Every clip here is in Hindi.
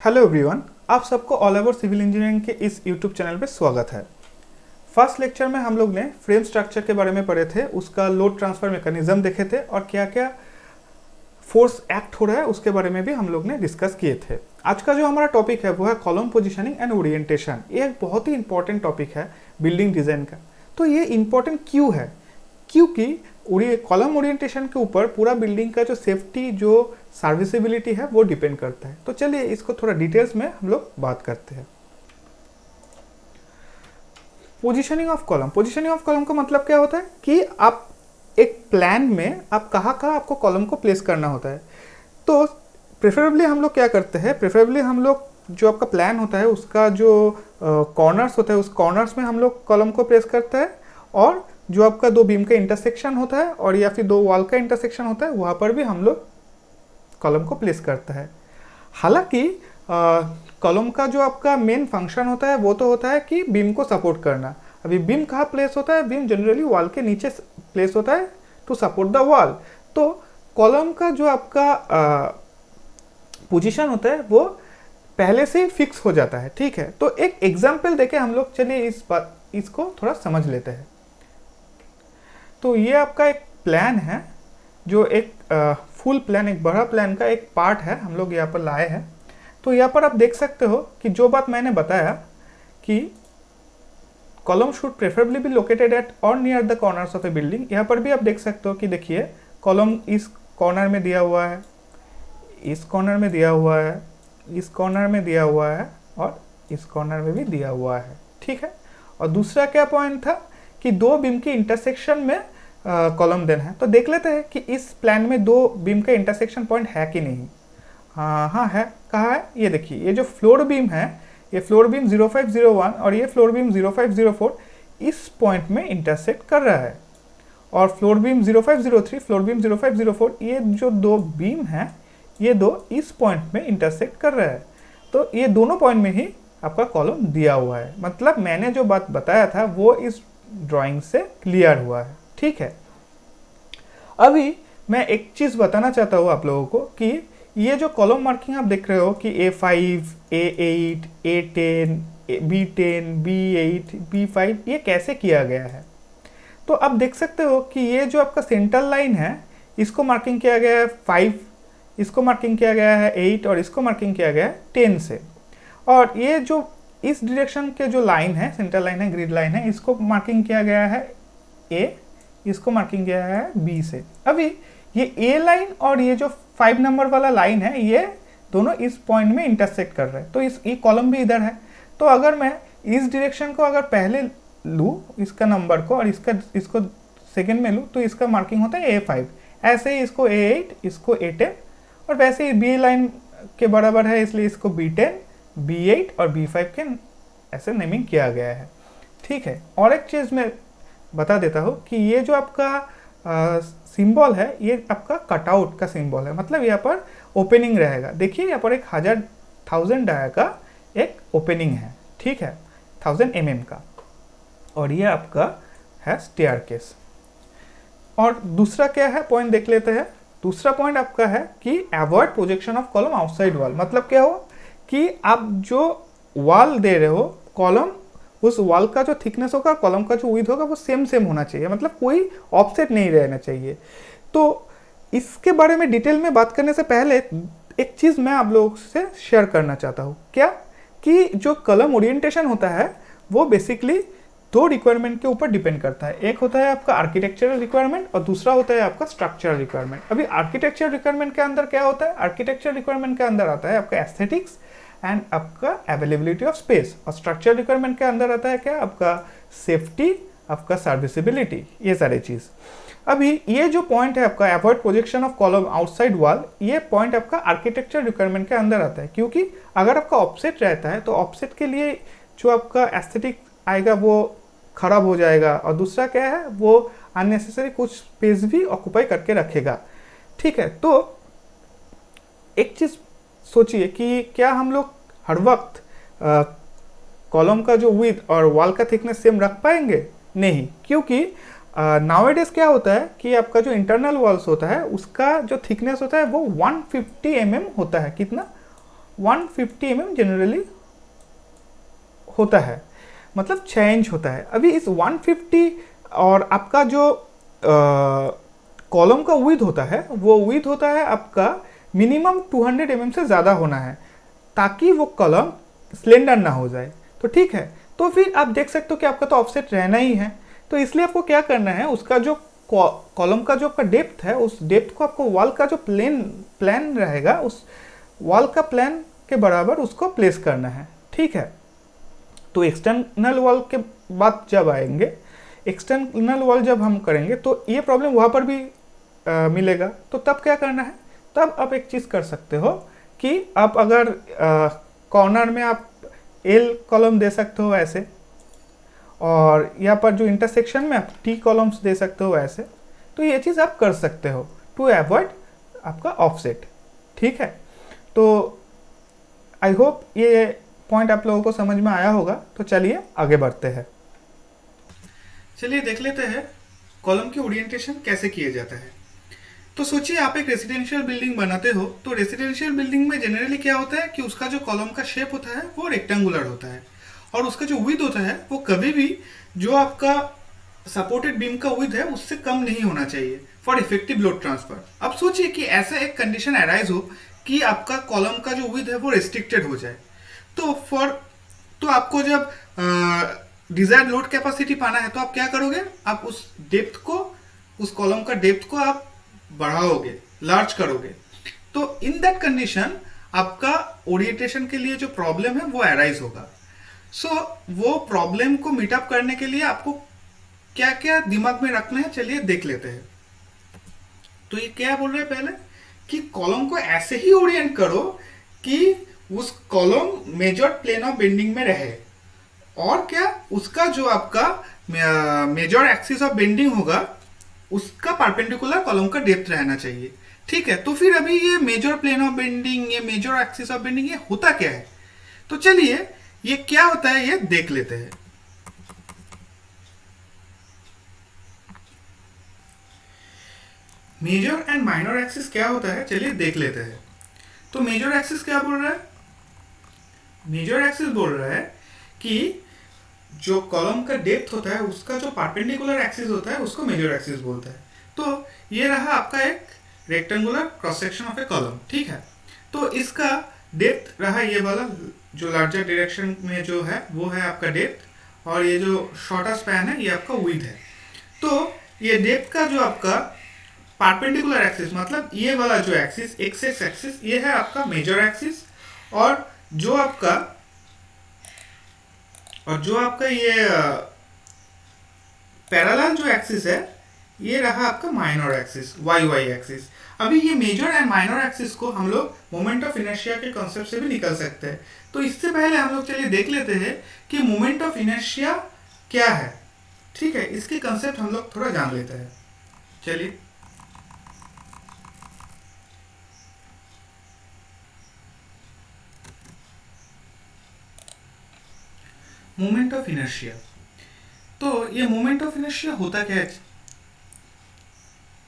हेलो एवरीवन, आप सबको ऑल ओवर सिविल इंजीनियरिंग के इस यूट्यूब चैनल पे स्वागत है। फर्स्ट लेक्चर में हम लोग ने फ्रेम स्ट्रक्चर के बारे में पढ़े थे, उसका लोड ट्रांसफर मैकेनिज्म देखे थे और क्या क्या फोर्स एक्ट हो रहा है उसके बारे में भी हम लोग ने डिस्कस किए थे। आज का जो हमारा टॉपिक है वो है कॉलम पोजिशनिंग एंड ओरिएंटेशन। ये एक बहुत ही इंपॉर्टेंट टॉपिक है बिल्डिंग डिज़ाइन का। तो ये इंपॉर्टेंट क्यों है? क्योंकि कॉलम ओरिएंटेशन के ऊपर पूरा बिल्डिंग का जो सेफ्टी, जो सर्विसिबिलिटी है वो डिपेंड करता है। तो चलिए इसको थोड़ा डिटेल्स में हम लोग बात करते हैं। Positioning of column. Positioning of column का मतलब क्या होता है कि आप एक प्लान में आप कहाँ आपको कॉलम को प्लेस करना होता है। तो प्रेफरेबली हम लोग क्या करते हैं, प्रेफरेबली हम लोग जो आपका प्लान होता है उसका जो कॉर्नर्स होता है उस कॉर्नर्स में हम लोग कॉलम को प्लेस करते हैं, और जो आपका दो बीम का इंटरसेक्शन होता है और या फिर दो वॉल का इंटरसेक्शन होता है वहाँ पर भी हम लोग कॉलम को प्लेस करता है। हालांकि कॉलम का जो आपका मेन फंक्शन होता है वो तो होता है कि बीम को सपोर्ट करना। अभी बीम कहाँ प्लेस होता है? बीम जनरली वॉल के नीचे प्लेस होता है टू सपोर्ट द वॉल। तो कॉलम का जो आपका पोजीशन होता है वो पहले से ही फिक्स हो जाता है, ठीक है। तो एक एग्जाम्पल देके हम लोग चलिए इसको थोड़ा समझ लेते हैं। तो ये आपका एक प्लान है, जो एक फुल प्लान, एक बड़ा प्लान का एक पार्ट है, हम लोग यहाँ पर लाए हैं। तो यहाँ पर आप देख सकते हो कि जो बात मैंने बताया कि column should preferably be located at or near the corners of a building. यहाँ पर भी आप देख सकते हो कि देखिए कॉलम इस कॉर्नर में दिया हुआ है, इस कॉर्नर में दिया हुआ है, इस कॉर्नर में दिया हुआ है और इस कॉर्नर में भी दिया हुआ है, ठीक है। और दूसरा क्या पॉइंट था कि दो बीम के इंटरसेक्शन में कॉलम देना है। तो देख लेते हैं कि इस प्लान में दो बीम का इंटरसेक्शन पॉइंट है कि नहीं। हाँ है। कहाँ है? ये देखिए, ये जो फ्लोर बीम है, ये फ्लोर बीम 0501 और ये फ्लोर बीम 0504 इस पॉइंट में इंटरसेक्ट कर रहा है। और फ्लोर बीम 0503, फ्लोर बीम 0504, ये जो दो बीम हैं ये दो इस पॉइंट में इंटरसेक्ट कर रहा है। तो ये दोनों पॉइंट में ही आपका कॉलम दिया हुआ है। मतलब मैंने जो बात बताया था वो इस ड्राइंग से क्लियर हुआ है, ठीक है। अभी मैं एक चीज़ बताना चाहता हूँ आप लोगों को कि ये जो कॉलम मार्किंग आप देख रहे हो कि A5, A8, A10, B10, B8, B5, ये कैसे किया गया है। तो आप देख सकते हो कि ये जो आपका सेंटर लाइन है इसको मार्किंग किया गया है 5, इसको मार्किंग किया गया है 8 और इसको मार्किंग किया गया है 10 से। और ये जो इस डायरेक्शन के जो लाइन है, सेंटर लाइन है, ग्रिड लाइन है, इसको मार्किंग किया गया है A, इसको मार्किंग किया है B से। अभी ये A लाइन और ये जो 5 नंबर वाला लाइन है ये दोनों इस पॉइंट में इंटरसेक्ट कर रहे हैं। तो ये कॉलम भी इधर है। तो अगर मैं इस डायरेक्शन को अगर पहले लूँ इसका नंबर को और इसको सेकेंड में लूँ तो इसका मार्किंग होता है A5। ऐसे ही इसको A8, इसको A10 और वैसे ही B लाइन के बराबर है इसलिए इसको B10, B8 और B5 के ऐसे नेमिंग किया गया है, ठीक है। और एक चीज़ मैं बता देता हूँ कि ये जो आपका सिंबल है ये आपका कटआउट का सिंबल है। मतलब यहाँ पर ओपनिंग रहेगा। देखिए यहाँ पर एक 1000 डाया का एक ओपनिंग है, ठीक है, 1000 mm का। और ये आपका है स्टेयरकेस। और दूसरा क्या है पॉइंट देख लेते हैं। दूसरा पॉइंट आपका है कि avoid projection of column outside wall. मतलब क्या हो कि आप जो वॉल दे रहे हो कॉलम, उस वॉल का जो थिकनेस होगा, कॉलम का जो विड्थ होगा वो सेम होना चाहिए। मतलब कोई ऑफसेट नहीं रहना चाहिए। तो इसके बारे में डिटेल में बात करने से पहले एक चीज़ मैं आप लोगों से शेयर करना चाहता हूँ। क्या कि जो कॉलम ओरिएंटेशन होता है वो बेसिकली दो रिक्वायरमेंट के ऊपर डिपेंड करता है। एक होता है आपका आर्किटेक्चरल रिक्वायरमेंट और दूसरा होता है आपका स्ट्रक्चरल रिक्वायरमेंट। अभी आर्किटेक्चरल रिक्वायरमेंट के अंदर क्या होता है? आर्किटेक्चरल रिक्वायरमेंट के अंदर आता है आपका एस्थेटिक्स एंड आपका अवेलेबिलिटी ऑफ स्पेस। और स्ट्रक्चरल रिक्वायरमेंट के अंदर आता है क्या? आपका सेफ्टी, आपका सर्विसिबिलिटी, ये सारी चीज़। अभी ये जो पॉइंट है आपका avoid projection of column outside wall, ये पॉइंट आपका आर्किटेक्चरल रिक्वायरमेंट के अंदर आता है। क्योंकि अगर आपका ऑफसेट रहता है तो ऑफसेट के लिए जो आपका एस्थेटिक आएगा वो खराब हो जाएगा। और दूसरा क्या है, वो अननेसेसरी कुछ स्पेस भी ऑक्यूपाई करके रखेगा, ठीक है। तो एक चीज़ सोचिए कि क्या हम लोग हर वक्त कॉलम का जो विड्थ और वॉल का थिकनेस सेम रख पाएंगे? नहीं, क्योंकि नाउअडेज क्या होता है कि आपका जो इंटरनल वॉल्स होता है उसका जो थिकनेस होता है वो 150 mm होता है। कितना? 150 mm जनरली होता है, मतलब 6 इंच होता है। अभी इस 150 और आपका जो कॉलम का विड्थ होता है वो विड्थ होता है आपका मिनिमम 200 mm से ज़्यादा होना है, ताकि वो कॉलम स्लेंडर ना हो जाए। तो ठीक है, तो फिर आप देख सकते हो कि आपका तो ऑफसेट रहना ही है, तो इसलिए आपको क्या करना है, उसका जो कॉलम का जो आपका डेप्थ है, उस डेप्थ को आपको वॉल का जो प्लान रहेगा, उस वॉल का प्लान के बराबर उसको प्लेस करना है। ठीक है, तो एक्सटर्नल वॉल के बाद जब आएंगे, एक्सटर्नल वॉल जब हम करेंगे तो ये प्रॉब्लम वहाँ पर भी मिलेगा। तो तब क्या करना है, तब आप एक चीज़ कर सकते हो कि आप अगर कॉर्नर में आप एल कॉलम दे सकते हो ऐसे, और यहाँ पर जो इंटरसेक्शन में आप टी कॉलम्स दे सकते हो ऐसे। तो ये चीज़ आप कर सकते हो टू अवॉइड आपका ऑफसेट। ठीक है, तो आई होप ये पॉइंट आप लोगों को समझ में आया होगा। तो चलिए आगे बढ़ते हैं। चलिए देख लेते हैं कॉलम की ओरिएंटेशन कैसे किया जाता है। तो सोचिए आप एक रेसिडेंशियल बिल्डिंग बनाते हो, तो रेसिडेंशियल बिल्डिंग में जनरली क्या होता है कि उसका जो कॉलम का शेप होता है वो रेक्टेंगुलर होता है, और उसका जो विड्थ होता है वो कभी भी जो आपका सपोर्टेड बीम का विड्थ है उससे कम नहीं होना चाहिए फॉर इफेक्टिव लोड ट्रांसफर। अब सोचिए कि ऐसा एक कंडीशन अराइज हो कि आपका कॉलम का जो विड्थ है वो रिस्ट्रिक्टेड हो जाए। तो आपको जब डिजायर्ड लोड कैपेसिटी पाना है तो आप क्या करोगे, आप उस डेप्थ को, उस कॉलम का डेप्थ को आप बढ़ाओगे, लार्ज करोगे। तो इन दैट कंडीशन आपका ओरिएंटेशन के लिए जो प्रॉब्लम है वो अराइज होगा। सो वो प्रॉब्लम को मीट अप करने के लिए आपको क्या क्या दिमाग में रखना है, चलिए देख लेते हैं। तो ये क्या बोल रहे हैं पहले कि कॉलम को ऐसे ही ओरिएंट करो कि उस column major plane of bending में रहे, और क्या उसका जो आपका मेजर एक्सिस ऑफ बेंडिंग होगा उसका परपेंडिकुलर कॉलम का डेप्थ रहना चाहिए। ठीक है, तो फिर अभी ये मेजर प्लेन ऑफ बेंडिंग, ये मेजर एक्सिस ऑफ बेंडिंग, ये होता क्या है, तो चलिए ये क्या होता है ये देख लेते हैं। मेजर एंड माइनर एक्सिस क्या होता है, चलिए देख लेते हैं। तो मेजर एक्सिस क्या बोल रहा है, मेजर एक्सिस बोल रहा है कि जो कॉलम का डेप्थ होता है उसका जो परपेंडिकुलर एक्सिस होता है उसको मेजर एक्सिस बोलता है। तो ये रहा आपका एक rectangular cross section of A column. ठीक है, तो इसका डेप्थ रहा ये वाला, जो लार्जर डायरेक्शन में जो है वो है आपका डेप्थ, और ये जो शॉर्टर स्पैन है ये आपका विड्थ है। तो ये डेप्थ का जो आपका परपेंडिकुलर एक्सिस, मतलब ये वाला जो एक्सिस, एक्स एक्सिस, ये है आपका मेजर एक्सिस, और जो आपका ये पैरेलल जो एक्सिस है ये रहा आपका माइनर एक्सिस, वाई एक्सिस। अभी ये मेजर एंड माइनर एक्सिस को हम लोग मोमेंट ऑफ इनर्शिया के कॉन्सेप्ट से भी निकल सकते हैं। तो इससे पहले हम लोग चलिए देख लेते हैं कि मोमेंट ऑफ इनर्शिया क्या है। ठीक है, इसके कॉन्सेप्ट हम लोग थोड़ा जान लेते हैं। चलिए मोमेंट ऑफ इनर्शिया, तो ये मोमेंट ऑफ इनर्शिया होता क्या है,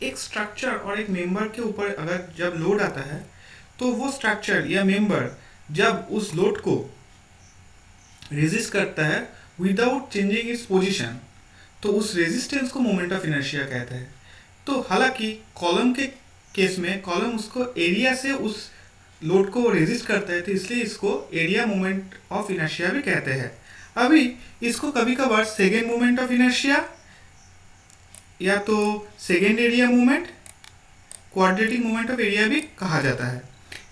एक स्ट्रक्चर और एक मेंबर के ऊपर अगर जब लोड आता है तो वो स्ट्रक्चर या मेंबर जब उस लोड को रेजिस्ट करता है विदाउट चेंजिंग इट्स पोजीशन, तो उस रेजिस्टेंस को मोमेंट ऑफ इनर्शिया कहते हैं। तो हालांकि कॉलम के केस में कॉलम उसको एरिया से उस लोड को रेजिस्ट करता है, तो इसलिए इसको एरिया मोमेंट ऑफ इनर्शिया भी कहते हैं। अभी इसको कभी कभार सेकेंड मोमेंट ऑफ इनर्शिया या तो second area movement, quadratic movement of area भी कहा जाता है।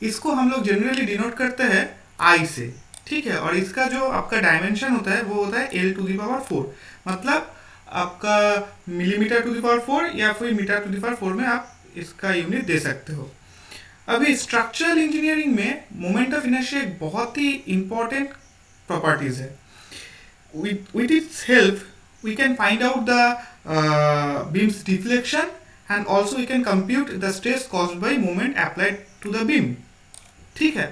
इसको हम लोग जनरली डिनोट करते हैं आई से। ठीक है, और इसका जो आपका डायमेंशन होता है वो होता है L⁴, मतलब आपका मिलीमीटर टू द पावर 4 या फिर मीटर टू द पावर 4 में आप इसका यूनिट दे सकते हो। अभी स्ट्रक्चरल इंजीनियरिंग में मोमेंट ऑफ इनर्शिया एक बहुत ही इंपॉर्टेंट प्रॉपर्टीज है। With its help we can find out the beam's deflection and also we can compute the stress caused by moment applied to the beam। ठीक है,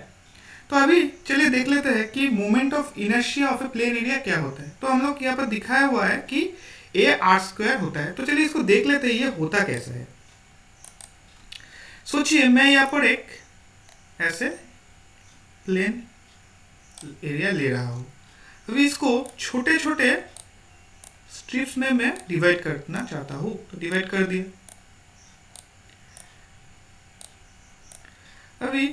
तो अभी चलिए देख लेते हैं कि moment of inertia of A plain area क्या होता है। तो हम लोग यहाँ पर दिखाया हुआ है कि AR² होता है। तो चलिए इसको देख लेते हैं ये होता कैसे है। सोचिए मैं यहाँ पर एक ऐसे प्लेन एरिया ले रहा हूँ। अभी इसको छोटे छोटे स्ट्रिप्स में मैं डिवाइड करना चाहता हूँ, तो डिवाइड कर दिया। अभी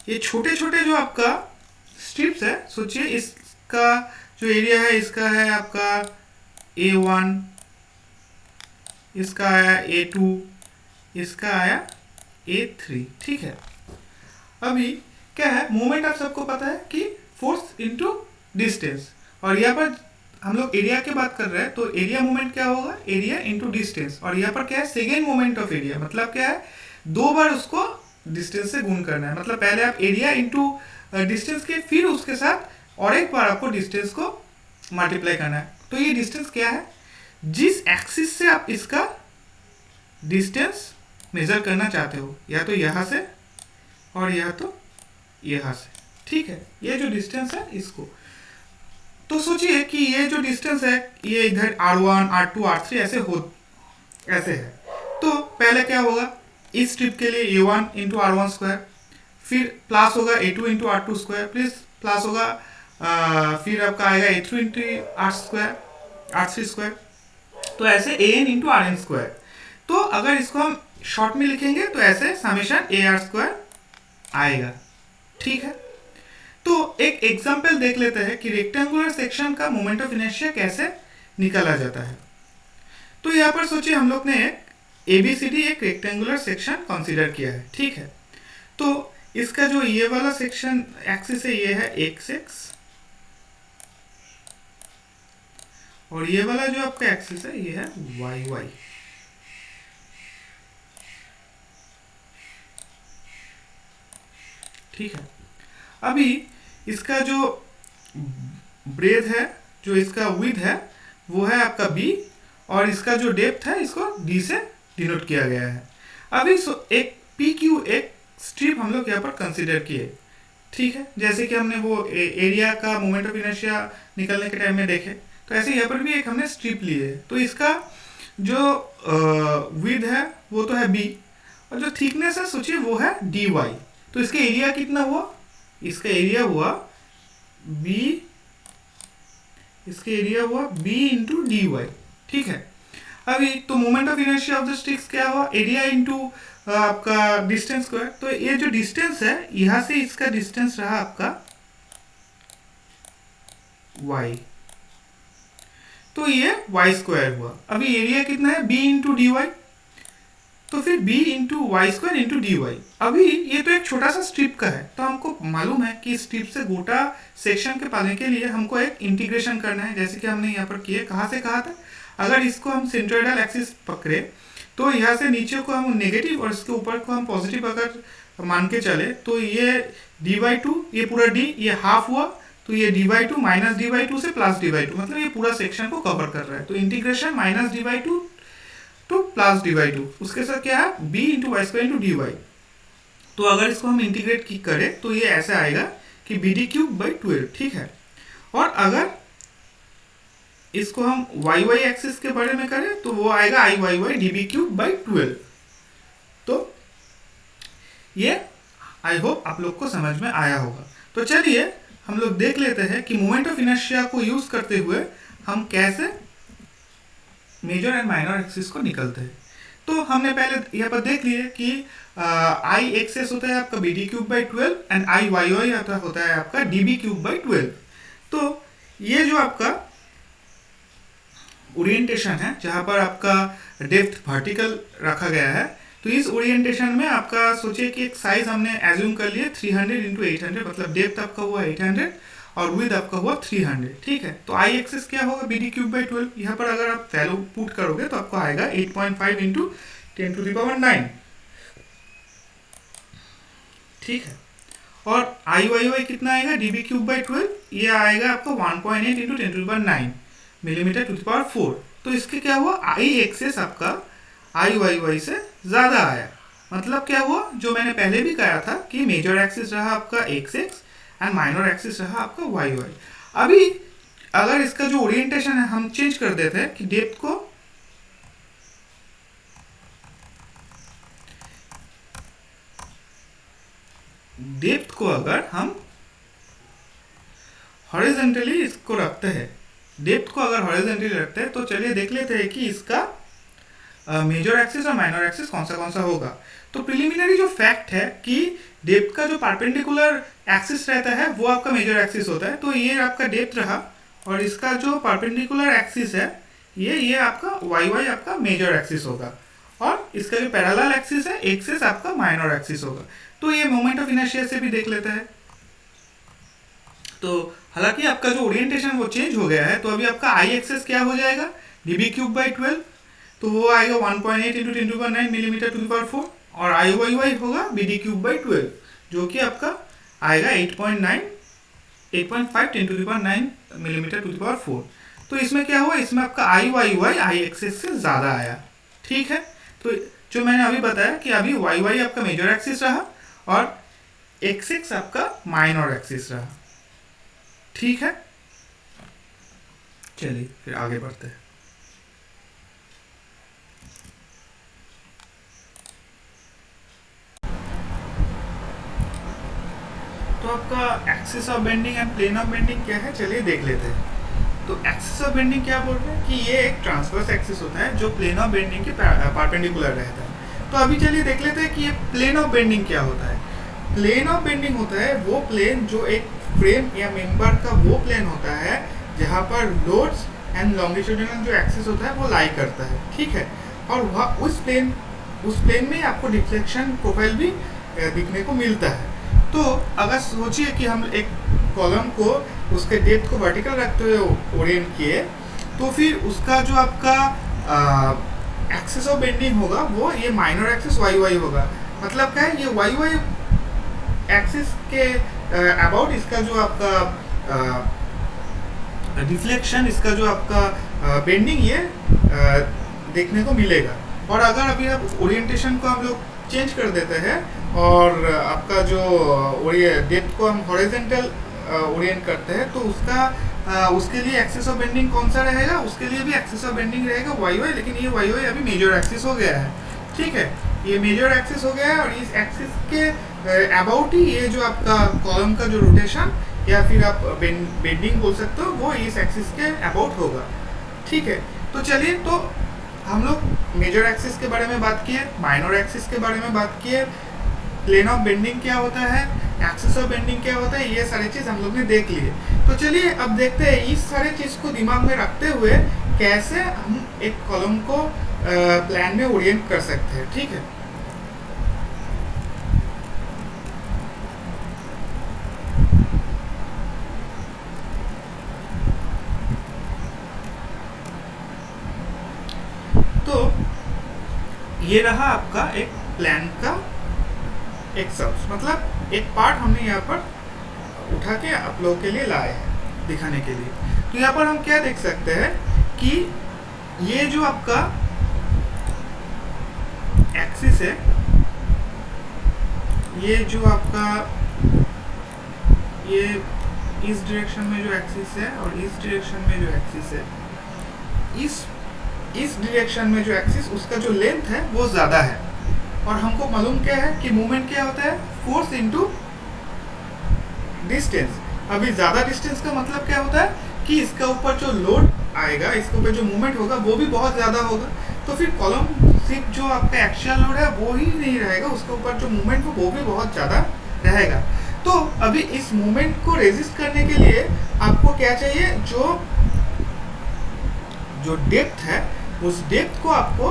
ये छोटे छोटे जो आपका स्ट्रिप्स है, सोचिए इसका जो एरिया है, इसका है आपका A1, इसका आया A2, इसका आया A3, ठीक है। अभी क्या है, मोमेंट आप सबको पता है कि फोर्स इनटू डिस्टेंस, और यहाँ पर हम लोग एरिया की बात कर रहे हैं, तो एरिया मोमेंट क्या होगा, एरिया इनटू डिस्टेंस। और यहाँ पर क्या है, सेकेंड मोमेंट ऑफ एरिया, मतलब क्या है, 2 बार उसको डिस्टेंस से गुण करना है। मतलब पहले आप एरिया इनटू डिस्टेंस के, फिर उसके साथ और एक बार आपको डिस्टेंस को मल्टीप्लाई करना है। तो ये डिस्टेंस क्या है, जिस एक्सिस से आप इसका डिस्टेंस मेजर करना चाहते हो, या तो यहाँ से और या तो यहाँ से, ठीक है। ये जो डिस्टेंस है इसको, तो सोचिए कि ये जो डिस्टेंस है ये इधर R1, R2, R3 ऐसे है। तो पहले क्या होगा, इस स्ट्रिप के लिए A1 इंटू R1 स्क्वायर, फिर प्लस होगा A2 into R2 square, plus होगा फिर आपका आएगा A3 इंटू R3 स्क्वायर, तो ऐसे AN इंटू RN स्क्वायर। तो अगर इसको हम शॉर्ट में लिखेंगे तो ऐसे समेशन AR स्क्वायर आएगा, ठीक है। तो एक एग्जांपल देख लेते हैं कि रेक्टेंगुलर सेक्शन का मोमेंट ऑफ इनर्शिया कैसे निकाला जाता है। तो यहाँ पर सोचिए हम लोग ने एक ABCD एक रेक्टेंगुलर सेक्शन कंसीडर किया है, ठीक है। तो इसका जो ये वाला सेक्शन एक्सिस है ये है x, और ये वाला जो आपका एक्सिस है ये है y। ठीक है। अभी इसका जो ब्रेथ है, जो इसका विड्थ है वो है आपका b, और इसका जो डेप्थ है इसको d से डिनोट किया गया है। अभी एक PQ एक स्ट्रिप हम लोग यहाँ पर कंसीडर किए, ठीक है। जैसे कि हमने वो एरिया का मोमेंट ऑफ इनर्शिया निकलने के टाइम में देखे, तो ऐसे यहाँ पर भी एक हमने स्ट्रिप ली है। तो इसका जो विड्थ है वो तो है b, और जो थिकनेस है सोचिए वो है dy। तो इसका एरिया कितना हुआ, इसका एरिया हुआ b, इसका एरिया हुआ b इंटू dy, ठीक है। अभी तो moment of inertia of the sticks क्या हुआ, एरिया इंटू आपका डिस्टेंस स्क्वायर। तो ये जो डिस्टेंस है यहां से इसका डिस्टेंस रहा आपका y, तो ये y स्क्वायर हुआ। अभी एरिया कितना है, b इंटू dy, तो फिर b into Y square into D Y. अभी ये तो एक छोटा सा स्ट्रिप का है, तो हमको मालूम है कि स्ट्रिप से गोटा सेक्शन के पाने के लिए हमको एक इंटीग्रेशन करना है, जैसे कि हमने यहाँ पर किए। कहाँ से कहाँ तक, अगर इसको हम सेंट्रोइडल एक्सिस पकड़े तो यहाँ से नीचे को हम नेगेटिव और इसके ऊपर को हम पॉजिटिव अगर मान के चले, तो ये dy2, ये पूरा d, ये हाफ हुआ, तो ये dy2 माइनस dy2 से प्लस dy2, मतलब ये पूरा सेक्शन को कवर कर रहा है। तो integration minus dy2 two plus dy2, उसके साथ क्या है b into Y square into dy। तो अगर इसको हम इंटीग्रेट की करें तो ये ऐसे आएगा कि bd³/12, ठीक है। और अगर इसको हम y एक्सिस के बारे में करें तो वो आएगा i db³/12। तो ये आई होप आप लोग को समझ में आया होगा। तो चलिए हम लोग देख लेते हैं कि मोमेंट ऑफ इनर्शिया को यूज करते हुए हम कैसे मेजर एंड माइनर एक्सिस को निकलते हैं। तो हमने पहले यहाँ पर देख लिया कि आई एक्सेस होता है आपका bd³/12 एंड आई वाई होता है आपका db³/12। तो ये जो आपका ओरिएंटेशन है जहाँ पर आपका डेप्थ वर्टिकल रखा गया है, तो इस ओरिएंटेशन में आपका सोचिए कि एक साइज हमने एज्यूम कर लिया 300 इंटू 800, मतलब डेप्थ आपका हुआ 800 और विड्थ आपका हुआ 300, ठीक है। तो आई एक्सिस क्या होगा bd³/12, यहाँ पर अगर आप वैल्यू पुट करोगे तो आपको आएगा 8.5 इंटू 10⁹, ठीक है। और आई वाई कितना आएगा db³/12, ये आएगा आपको 1.8 into 10⁹ millimetre to the power 4। तो इसके क्या हुआ, आई एक्सिस आपका आई वाई से ज्यादा आया। मतलब क्या हुआ, जो मैंने पहले भी कहा था कि मेजर एक्सिस रहा आपका एक्स एंड माइनर एक्सिस रहा आपका वाई। अभी अगर इसका जो ओरिएंटेशन है हम चेंज कर देते हैं कि डेप्थ को अगर हम हॉरिजॉन्टली इसको रखते हैं, डेप्थ को अगर हॉरिजॉन्टली रखते हैं, तो चलिए देख लेते हैं कि इसका मेजर एक्सिस और माइनर एक्सिस कौन सा होगा। तो प्रिलिमिनरी जो फैक्ट है कि डेप्थ का जो परपेंडिकुलर एक्सिस रहता है वो आपका मेजर एक्सिस होता है। तो ये आपका डेप्थ रहा और इसका जो परपेंडिकुलर एक्सिस है ये आपका वाई आपका मेजर एक्सिस होगा और इसका जो पैरेलल एक्सिस है एक्सिस आपका माइनर एक्सिस होगा। तो ये मोमेंट ऑफ इनर्शिया से भी देख लेते हैं। तो हालांकि आपका जो ओरिएंटेशन वो चेंज हो गया है, तो अभी आपका आई एक्सेस क्या हो जाएगा dB³/12, तो वो आएगा 1.8 × 10⁹ मिलीमीटर टू द पावर 4 और आई वाई होगा BD³/12 जो कि आपका आएगा 8.5 10⁹ मिलीमीटर टू द पावर 4। तो इसमें क्या हुआ, इसमें आपका आई वाई आई एक्सेस से ज़्यादा आया, ठीक है। तो जो मैंने अभी बताया कि अभी वाई आपका मेजर एक्सिस रहा और एक्स आपका माइनर एक्सिस रहा, ठीक है। चलिए फिर आगे बढ़ते हैं। तो आपका axis of bending and plane of bending क्या है, चलिए देख लेते हैं। तो एक्सिस ऑफ बेंडिंग क्या बोल रहे हैं कि ये एक ट्रांसवर्स एक्सिस होता है जो प्लेन ऑफ बेंडिंग के परपेंडिकुलर रहता है। तो अभी चलिए देख लेते हैं कि ये प्लेन ऑफ बेंडिंग क्या होता है। प्लेन ऑफ बेंडिंग होता है वो प्लेन जो एक फ्रेम या मेंबर का वो प्लेन होता है जहाँ पर लोड्स एंड लॉन्गिट्यूडिनल जो एक्सिस होता है वो लाई करता है, ठीक है। और वहाँ उस प्लेन में आपको डिफ्लेक्शन प्रोफाइल भी दिखने को मिलता है। तो अगर सोचिए कि हम एक कॉलम को उसके डेप्थ को वर्टिकल रखते हुए ओरिएंट किए, तो फिर उसका जो आपका एक्सिस ऑफ बेंडिंग होगा वो ये माइनर एक्सिस वाई होगा। मतलब क्या है, ये वाई एक्सिस के अबाउट इसका जो आपका डिफ्लेक्शन, इसका जो आपका बेंडिंग ये देखने को मिलेगा। और अगर अभी आप ओरिएंटेशन को हम लोग चेंज कर देते हैं और आपका जो डेप्थ को हम हॉरिजॉन्टल ओरिएंट करते हैं, तो उसके लिए एक्सिस ऑफ बेंडिंग कौन सा रहेगा, उसके लिए भी एक्सिस ऑफ बेंडिंग रहेगा वाई, लेकिन ये वाई अभी मेजर एक्सिस हो गया है, ठीक है। ये मेजर एक्सिस हो गया है और इस एक्सिस के अबाउट ही ये जो आपका कॉलम का जो रोटेशन या फिर आप बेंडिंग बोल सकते हो वो इस एक्सिस के अबाउट होगा, ठीक है। तो चलिए, तो हम लोग मेजर एक्सिस के बारे में बात किए, माइनर एक्सिस के बारे में बात किए, प्लेन ऑफ बेंडिंग क्या होता है, एक्सिस ऑफ बेंडिंग क्या होता है, ये सारी चीज़ हम लोग ने देख लिए। तो चलिए अब देखते हैं इस सारे चीज़ को दिमाग में रखते हुए कैसे हम एक कॉलम को प्लान में ओरिएंट कर सकते हैं, ठीक है। तो ये रहा आपका एक प्लान का एक सब, मतलब एक पार्ट हमने यहाँ पर उठा के आप लोगों के लिए लाए हैं दिखाने के लिए। तो यहाँ पर हम क्या देख सकते हैं कि ये जो आपका एक्सिस है, ये जो आपका ये इस डायरेक्शन में जो एक्सिस है और इस डायरेक्शन में जो एक्सिस है, इस डायरेक्शन में जो एक्सिस उसका जो लेंथ है वो ज़्यादा है। और हमको मालूम क्या है कि मूवमेंट क्या होता है, फोर्स इनटू डिस्टेंस। अभी ज़्यादा डिस्टेंस का मतलब क्या होता है कि इसका ऊपर जो लोड आएगा, इसके ऊपर जो मूवमेंट होगा वो भी बहुत ज़्यादा होगा। तो फिर कॉलम सिर्फ जो आपका एक्सियल लोड है वो ही नहीं रहेगा, उसके ऊपर जो मूवमेंट हो वो भी बहुत ज़्यादा रहेगा। तो अभी इस मूवमेंट को रेजिस्ट करने के लिए आपको क्या चाहिए, जो डेप्थ है उस डेप्थ को आपको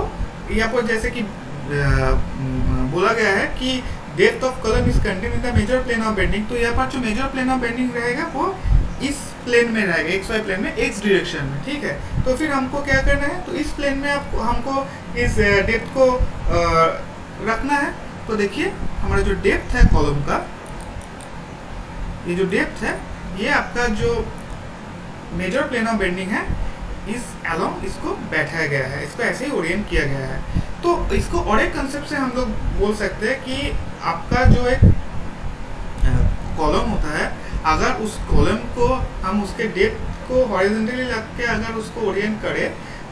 यहाँ पर जैसे कि बोला गया है कि depth of column is contain in the major plane of bending. तो यहाँ पर जो मेजर प्लेन ऑफ बेंडिंग रहेगा वो इस प्लेन में रहेगा, एक्स वाई प्लेन में, एक्स डायरेक्शन में, ठीक है। तो फिर हमको क्या करना है, तो इस प्लेन में हमको इस डेप्थ को रखना है। तो देखिए हमारा जो डेप्थ है कॉलम का, ये जो डेप्थ है ये आपका जो मेजर प्लेन ऑफ बेंडिंग है इस अलोंग इसको बैठाया गया है, इसको ऐसे ही ओरिएंट किया गया है। तो इसको और एक कंसेप्ट से हम लोग बोल सकते हैं कि आपका जो एक कॉलम होता है, अगर उस कॉलम को हम उसके डेप्थ को हॉरिजॉन्टली रख के अगर उसको ओरिएंट करें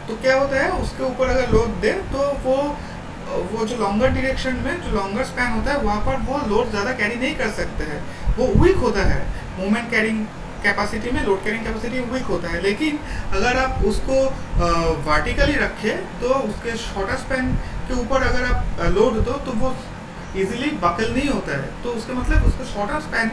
तो क्या होता है, उसके ऊपर अगर लोड दे तो वो जो लॉन्गर डायरेक्शन में जो लॉन्गर स्पैन होता है वहाँ पर वो लोड ज़्यादा कैरी नहीं कर सकते हैं, वो वीक होता है, मोमेंट कैरिंग कैपेसिटी में लोड कैरिंग कैपेसिटी वीक होता है, लेकिन अगर आप उसको वर्टिकली रखें तो उसके शॉर्टर स्पैन के ऊपर अगर आप लोड दो तो वो इजीली बकल नहीं होता है। तो उसका मतलब उसका शॉर्टर स्पैन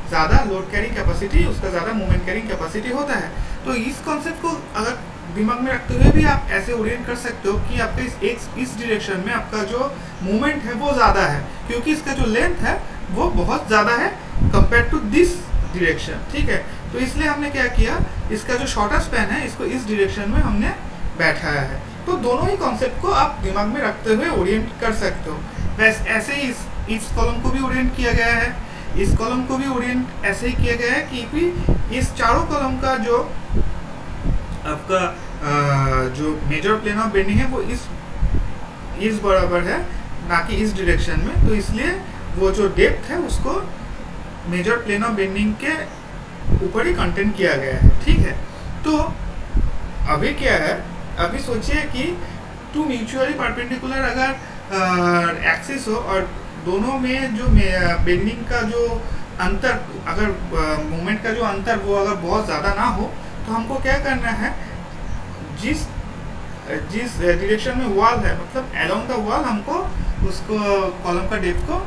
ज़्यादा लोड कैरिंग कैपेसिटी, उसका ज़्यादा मोमेंट कैरिंग कैपेसिटी होता है। तो इस कॉन्सेप्ट को अगर दिमाग में रखते हुए भी आप ऐसे ओरिएंट कर सकते हो कि आपके इस डायरेक्शन में आपका जो मूवमेंट है वो ज़्यादा है, क्योंकि इसका जो लेंथ है वो बहुत ज़्यादा है कंपेयर टू दिस डायरेक्शन, ठीक है। तो इसलिए हमने क्या किया, इसका जो शॉर्टर स्पैन है इसको इस डायरेक्शन में हमने बैठाया है। तो दोनों ही कॉन्सेप्ट को आप दिमाग में रखते हुए ओरिएंट कर सकते हो। वैसे ऐसे ही इस कॉलम को भी ओरिएंट किया गया है, इस कॉलम को भी ओरिएंट ऐसे ही किया गया है कि इस चारों कॉलम का जो आपका जो मेजर प्लेन ऑफ बेंडिंग है वो इस बराबर है, ना कि इस डायरेक्शन में। तो इसलिए वो जो डेप्थ है उसको मेजर प्लेन ऑफ बेंडिंग के ऊपर ही कंटेंट किया गया है, ठीक है। तो अभी क्या है, अभी सोचिए कि टू म्यूचुअली परपेंडिकुलर अगर एक्सिस हो और दोनों में जो बेंडिंग का जो अंतर, अगर मोमेंट का जो अंतर वो अगर बहुत ज़्यादा ना हो, तो हमको क्या करना है, जिस डायरेक्शन में वॉल है मतलब अलोंग द वॉल हमको उसको कॉलम का डेप्थ को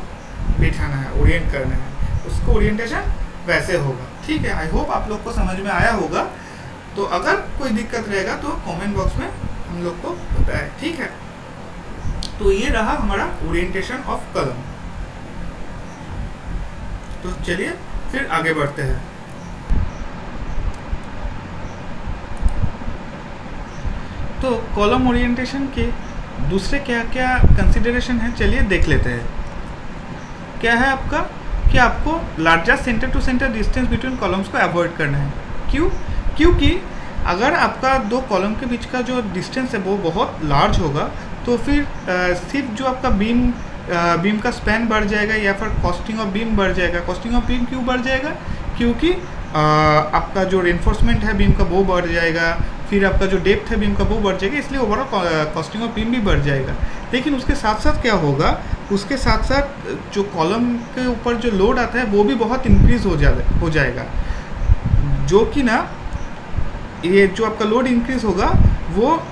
बिठाना है, ओरिएंट करना है, उसको ओरिएंटेशन वैसे होगा, ठीक है। आई होप आप लोग को समझ में आया होगा। तो अगर कोई दिक्कत रहेगा तो कमेंट बॉक्स में हम लोग को बताएं, ठीक है। तो ये रहा हमारा ओरिएंटेशन ऑफ कॉलम। तो चलिए फिर आगे बढ़ते हैं। तो कॉलम ओरिएंटेशन के दूसरे क्या क्या कंसिडरेशन है, चलिए देख लेते हैं। क्या है आपका कि आपको largest centre to centre distance between columns को अवॉइड करना है। क्यों? क्योंकि अगर आपका दो कॉलम के बीच का जो डिस्टेंस है वो बहुत लार्ज होगा तो फिर सिर्फ जो आपका बीम का स्पैन बढ़ जाएगा या फिर कॉस्टिंग ऑफ बीम बढ़ जाएगा। कॉस्टिंग ऑफ बीम क्यों बढ़ जाएगा? क्योंकि आपका जो रेनफोर्समेंट है बीम का वो बढ़ जाएगा, फिर आपका जो डेप्थ है बीम का वो बढ़ जाएगा, इसलिए ओवरऑल कॉस्टिंग ऑफ बीम भी बढ़ जाएगा। लेकिन उसके साथ साथ क्या होगा, उसके साथ साथ जो कॉलम के ऊपर जो लोड आता है वो भी बहुत इंक्रीज हो जाएगा, जो कि ना ये जो आपका लोड इंक्रीज होगा वो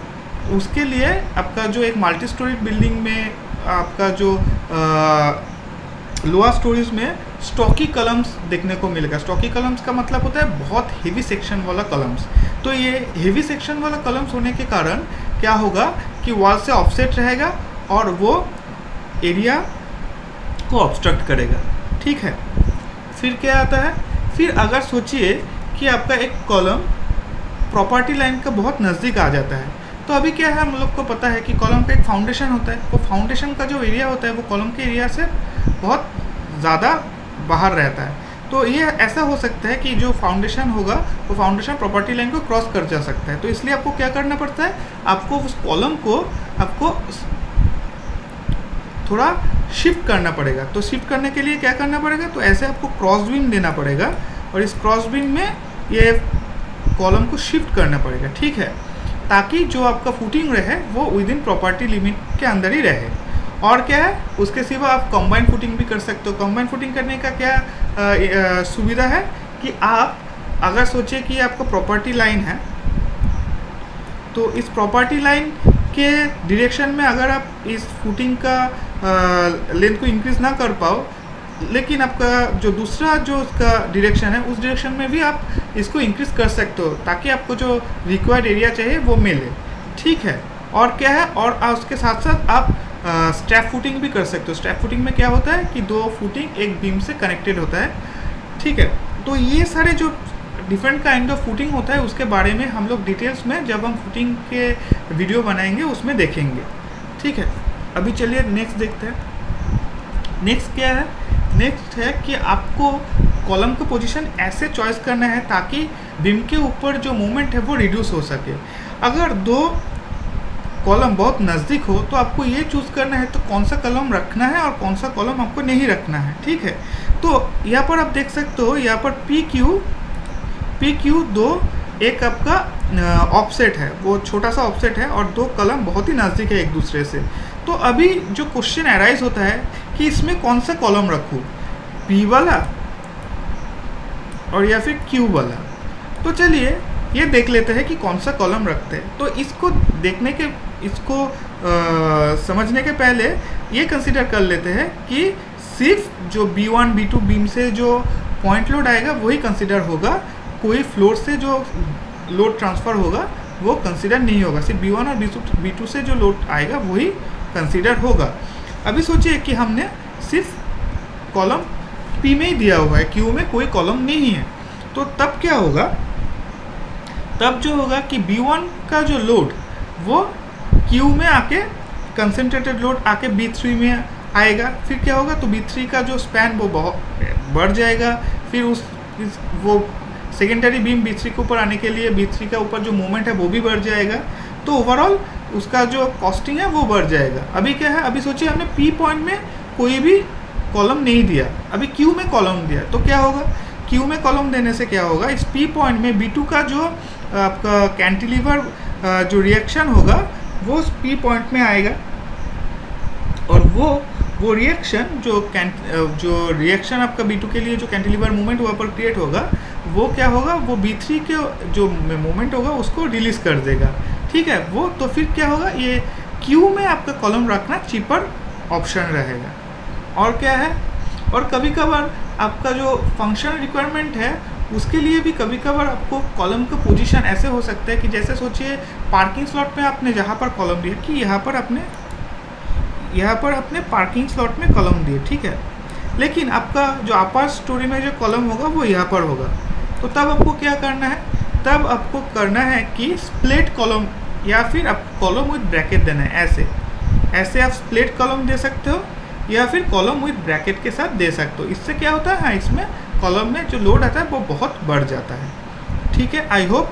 उसके लिए आपका जो एक मल्टी स्टोरी बिल्डिंग में आपका जो लोअर स्टोरीज में स्टॉकी कॉलम्स देखने को मिलेगा। स्टॉकी कॉलम्स का मतलब होता है बहुत हेवी सेक्शन वाला कॉलम्स। तो ये हेवी सेक्शन वाला कॉलम्स होने के कारण क्या होगा कि वॉल से ऑफसेट रहेगा और वो एरिया को ऑब्स्ट्रक्ट करेगा, ठीक है। फिर क्या आता है, फिर अगर सोचिए कि आपका एक कॉलम प्रॉपर्टी लाइन का बहुत नज़दीक आ जाता है, तो अभी क्या है, हम लोग को पता है कि कॉलम का एक फाउंडेशन होता है। वो फाउंडेशन का जो एरिया होता है वो कॉलम के एरिया से बहुत ज़्यादा बाहर रहता है। तो ये ऐसा हो सकता है कि जो फाउंडेशन होगा वो फाउंडेशन प्रॉपर्टी लाइन को क्रॉस कर जा सकता है। तो इसलिए आपको क्या करना पड़ता है, आपको उस कॉलम को आपको थोड़ा शिफ्ट करना पड़ेगा। तो शिफ्ट करने के लिए क्या करना पड़ेगा, तो ऐसे आपको क्रॉस बीम देना पड़ेगा और इस क्रॉस बीम में ये कॉलम को शिफ्ट करना पड़ेगा, ठीक है, ताकि जो आपका फुटिंग रहे वो विद इन प्रॉपर्टी लिमिट के अंदर ही रहे। और क्या है, उसके सिवा आप कंबाइंड फुटिंग भी कर सकते हो। कंबाइंड फुटिंग करने का क्या सुविधा है कि आप अगर सोचिए कि आपका प्रॉपर्टी लाइन है, तो इस प्रॉपर्टी लाइन के डायरेक्शन में अगर आप इस फुटिंग का लेंथ को इंक्रीज ना कर पाओ, लेकिन आपका जो दूसरा जो उसका डायरेक्शन है उस डायरेक्शन में भी आप इसको इंक्रीज कर सकते हो ताकि आपको जो रिक्वायर्ड एरिया चाहिए वो मिले, ठीक है। और क्या है, और उसके साथ साथ आप स्ट्रैप फुटिंग भी कर सकते हो। स्ट्रैप फुटिंग में क्या होता है कि दो फुटिंग एक बीम से कनेक्टेड होता है, ठीक है। तो ये सारे जो डिफरेंट काइंड ऑफ फुटिंग होता है उसके बारे में हम लोग डिटेल्स में जब हम फुटिंग के वीडियो बनाएंगे उसमें देखेंगे, ठीक है। अभी चलिए नेक्स्ट देखते हैं। नेक्स्ट क्या है, नेक्स्ट है कि आपको कॉलम का पोजीशन ऐसे चॉइस करना है ताकि बीम के ऊपर जो मोमेंट है वो रिड्यूस हो सके। अगर दो कॉलम बहुत नज़दीक हो तो आपको ये चूज़ करना है तो कौन सा कॉलम रखना है और कौन सा कॉलम आपको नहीं रखना है, ठीक है। तो यहाँ पर आप देख सकते हो, यहाँ पर पी क्यू दो एक आपका ऑफसेट है, वो छोटा सा ऑफसेट है और दो कॉलम बहुत ही नज़दीक है एक दूसरे से। तो अभी जो क्वेश्चन अराइज होता है कि इसमें कौन सा कॉलम रखूँ, पी वाला और या फिर क्यू वाला। तो चलिए ये देख लेते हैं कि कौन सा कॉलम रखते हैं। तो इसको देखने के इसको समझने के पहले ये कंसिडर कर लेते हैं कि सिर्फ जो B1 B2 बीम से जो पॉइंट लोड आएगा वही कंसिडर होगा, कोई फ्लोर से जो लोड ट्रांसफ़र होगा वो कंसिडर नहीं होगा। सिर्फ B1 और B2 से जो लोड आएगा वही कंसिडर होगा। अभी सोचिए कि हमने सिर्फ कॉलम P में ही दिया हुआ है, Q में कोई कॉलम नहीं है। तो तब क्या होगा, तब जो होगा कि B1 का जो लोड वो Q में आके कंसनट्रेटेड लोड आके B3 में आएगा। फिर क्या होगा, तो B3 का जो स्पैन वो बहुत बढ़ जाएगा। फिर वो सेकेंडरी बीम B3 के ऊपर आने के लिए B3 का ऊपर जो मोमेंट है वो भी बढ़ जाएगा। तो ओवरऑल उसका जो कॉस्टिंग है वो बढ़ जाएगा। अभी क्या है, अभी सोचिए हमने P पॉइंट में कोई भी कॉलम नहीं दिया, अभी Q में कॉलम दिया। तो क्या होगा, Q में कॉलम देने से क्या होगा, इस P पॉइंट में B2 का जो आपका कैंटिलीवर जो रिएक्शन होगा वो उस P पॉइंट में आएगा। और वो रिएक्शन जो रिएक्शन आपका B2 के लिए जो कैंटिलीवर मूवमेंट वहाँ पर क्रिएट होगा, वो क्या होगा, वो B3 के जो मूवमेंट होगा उसको रिलीज कर देगा। ठीक है, वो तो फिर क्या होगा, ये Q में आपका कॉलम रखना चीपर ऑप्शन रहेगा। और क्या है, और कभी कभार आपका जो फंक्शन रिक्वायरमेंट है उसके लिए भी कभी कभार आपको कॉलम का पोजीशन ऐसे हो सकता है कि जैसे सोचिए पार्किंग स्लॉट में आपने जहाँ पर कॉलम दिया कि यहाँ पर आपने पार्किंग स्लॉट में कॉलम दिए, ठीक है, लेकिन आपका जो अपर स्टोरी में जो कॉलम होगा वो यहाँ पर होगा। तो तब आपको क्या करना है, तब आपको करना है कि स्प्लिट कॉलम या फिर आप कॉलम विद ब्रैकेट देना है। ऐसे आप स्प्लिट कॉलम दे सकते हो या फिर कॉलम विद ब्रैकेट के साथ दे सकते हो। इससे क्या होता है, हाँ, इसमें कॉलम में जो लोड आता है वो बहुत बढ़ जाता है। ठीक है, आई होप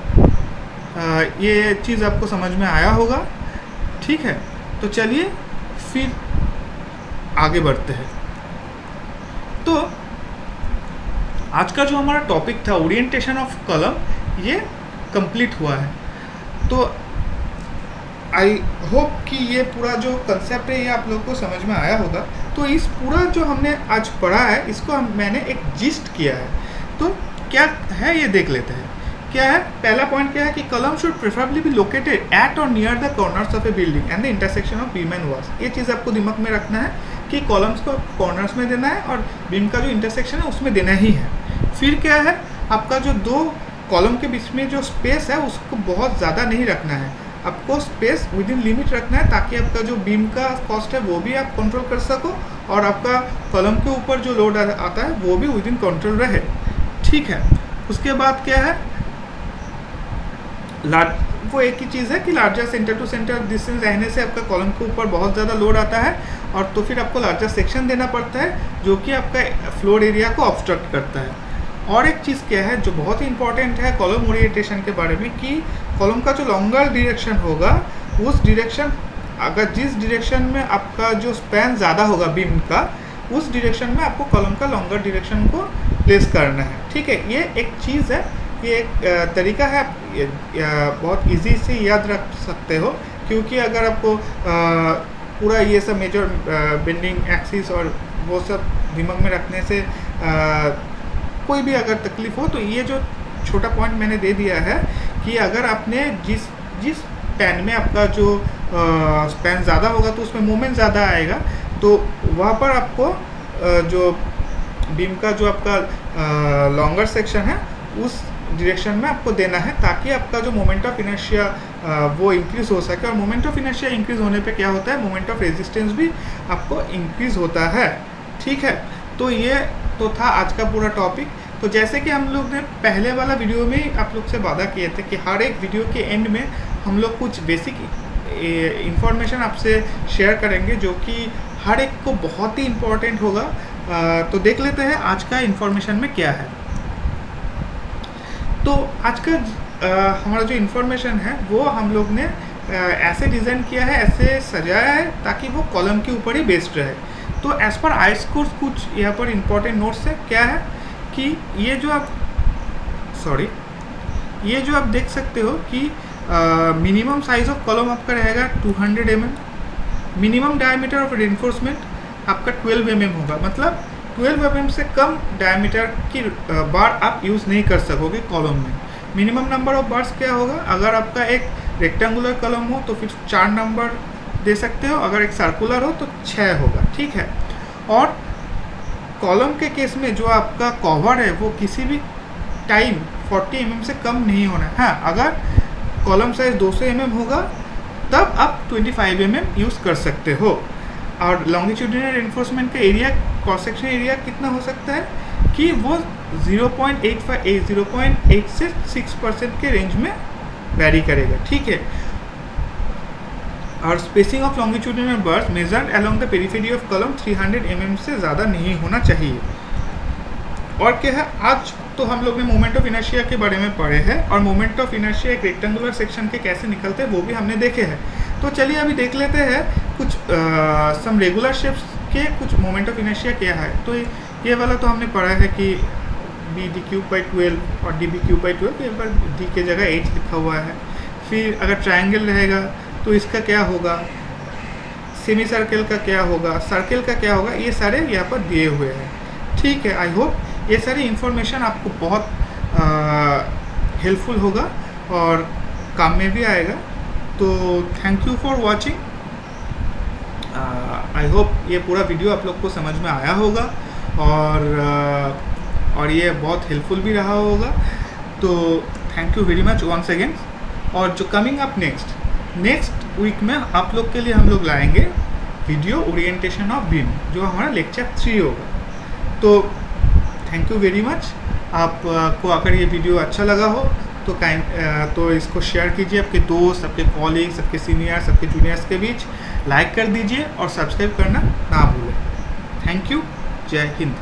ये चीज़ आपको समझ में आया होगा। ठीक है, तो चलिए फिर आगे बढ़ते हैं। तो आज का जो हमारा टॉपिक था ओरिएंटेशन ऑफ कॉलम, ये कंप्लीट हुआ है। तो आई होप कि ये पूरा जो कंसेप्ट है ये आप लोगों को समझ में आया होगा। तो इस पूरा जो हमने आज पढ़ा है इसको मैंने एक जिस्ट किया है। तो क्या है ये देख लेते हैं। क्या है, पहला पॉइंट क्या है कि column should preferably be located at or near the corners of a building and the intersection of beam and walls. ये चीज़ आपको दिमाग में रखना है कि कॉलम्स को कॉर्नर्स में देना है और बीम का जो इंटरसेक्शन है उसमें देना ही है। फिर क्या है, आपका जो दो कॉलम के बीच में जो स्पेस है उसको बहुत ज़्यादा नहीं रखना है, आपको स्पेस विद इन लिमिट रखना है ताकि आपका जो बीम का कॉस्ट है वो भी आप कंट्रोल कर सको और आपका कॉलम के ऊपर जो लोड आता है वो भी विद इन कंट्रोल रहे। ठीक है, उसके बाद क्या है, वो एक ही चीज़ है कि larger centre to centre distance रहने से आपका कॉलम के ऊपर बहुत ज़्यादा लोड आता है और तो फिर आपको लार्जर सेक्शन देना पड़ता है जो कि आपका फ्लोर एरिया को ऑब्स्ट्रक्ट करता है। और एक चीज़ क्या है जो बहुत ही इंपॉर्टेंट है कॉलम ओरिएंटेशन के बारे में, कि कॉलम का जो लॉन्गर डायरेक्शन होगा उस डायरेक्शन, अगर जिस डायरेक्शन में आपका जो स्पैन ज़्यादा होगा बीम का, उस डायरेक्शन में आपको कॉलम का लॉन्गर डायरेक्शन को प्लेस करना है। ठीक है, ये एक चीज़ है, ये एक तरीका है, बहुत इजी से याद रख सकते हो। क्योंकि अगर आपको पूरा ये सब मेजर बेंडिंग एक्सिस और वो सब दिमाग में रखने से कोई भी अगर तकलीफ हो, तो ये जो छोटा पॉइंट मैंने दे दिया है कि अगर आपने जिस स्पैन में आपका जो स्पैन ज़्यादा होगा तो उसमें मूवमेंट ज़्यादा आएगा, तो वहाँ पर आपको जो बीम का जो आपका लॉन्गर सेक्शन है उस डायरेक्शन में आपको देना है ताकि आपका जो मोमेंट ऑफ इनर्शिया वो इंक्रीज हो सके। और मोमेंट ऑफ इनर्शिया इंक्रीज होने पे क्या होता है, मोमेंट ऑफ रेजिस्टेंस भी आपको इंक्रीज होता है। ठीक है, तो ये तो था आज का पूरा टॉपिक। तो जैसे कि हम लोग ने पहले वाला वीडियो में आप लोग से वादा किए थे कि हर एक वीडियो के एंड में हम लोग कुछ बेसिक इंफॉर्मेशन आपसे शेयर करेंगे जो कि हर एक को बहुत ही इम्पोर्टेंट होगा। तो देख लेते हैं आज का इन्फॉर्मेशन में क्या है। तो आज का हमारा जो इन्फॉर्मेशन है वो हम लोग ने ऐसे डिज़ाइन किया है, ऐसे सजाया है ताकि वो कॉलम के ऊपर ही बेस्ड रहे। तो एज़ पर आइस कोर्स कुछ यहाँ पर इम्पोर्टेंट नोट्स है। क्या है कि ये जो आप देख सकते हो कि मिनिमम साइज ऑफ कॉलम आपका रहेगा 200 mm, minimum diameter of reinforcement आपका 12 mm होगा। मतलब 12 mm से कम डायमीटर की बार आप यूज़ नहीं कर सकोगे कॉलम में। मिनिमम नंबर ऑफ बार्स क्या होगा, अगर आपका एक रेक्टेंगुलर कॉलम हो तो फिर 4 नंबर दे सकते हो, अगर एक सर्कुलर हो तो 6 होगा, ठीक है। और कॉलम के केस में जो आपका कवर है वो किसी भी टाइम 40 mm से कम नहीं होना है। हाँ, अगर कॉलम साइज 200 mm होगा तब आप 25 mm यूज़ कर सकते हो। और लॉन्गिट्यूडिनल रेनफोर्समेंट का एरिया, क्रॉस सेक्शन एरिया कितना हो सकता है कि वो 0.8 से 6% के रेंज में वेरी करेगा, ठीक है। और spacing of longitudinal bars measured along the periphery of column 300 mm से ज़्यादा नहीं होना चाहिए। और क्या है, आज तो हम लोग ने मोमेंट ऑफ इनर्शिया के बारे में पढ़े हैं, और मोमेंट ऑफ इनर्शिया एक रेक्टेंगुलर सेक्शन के कैसे निकलते हैं वो भी हमने देखे हैं। तो चलिए अभी देख लेते हैं कुछ सम रेगुलर शेप्स के कुछ मोमेंट ऑफ इनर्शिया क्या है। तो ये वाला तो हमने पढ़ा है कि BD³/12 और DB³/12, यहाँ पर D के जगह H लिखा हुआ है। फिर अगर ट्रायंगल रहेगा तो इसका क्या होगा, सेमी सर्कल का क्या होगा, सर्कल का क्या होगा, ये सारे यहाँ पर दिए हुए हैं, ठीक है। आई होप ये सारी इन्फॉर्मेशन आपको बहुत हेल्पफुल होगा और काम में भी आएगा। तो thank you for watching. I hope ये पूरा वीडियो आप लोग को समझ में आया होगा और ये बहुत हेल्पफुल भी रहा होगा। तो thank you very much once again. और जो कमिंग अप नेक्स्ट वीक में आप लोग के लिए हम लोग लाएंगे वीडियो ओरिएंटेशन ऑफ बीम, जो हमारा लेक्चर 3 होगा। तो थैंक यू वेरी मच। आपको अगर ये वीडियो अच्छा लगा हो तो इसको शेयर कीजिए आपके दोस्त, आपके कॉलीग्स, आपके सीनियर्स, आपके जूनियर्स के बीच, लाइक कर दीजिए और सब्सक्राइब करना ना भूलें। Thank you. जय हिंद।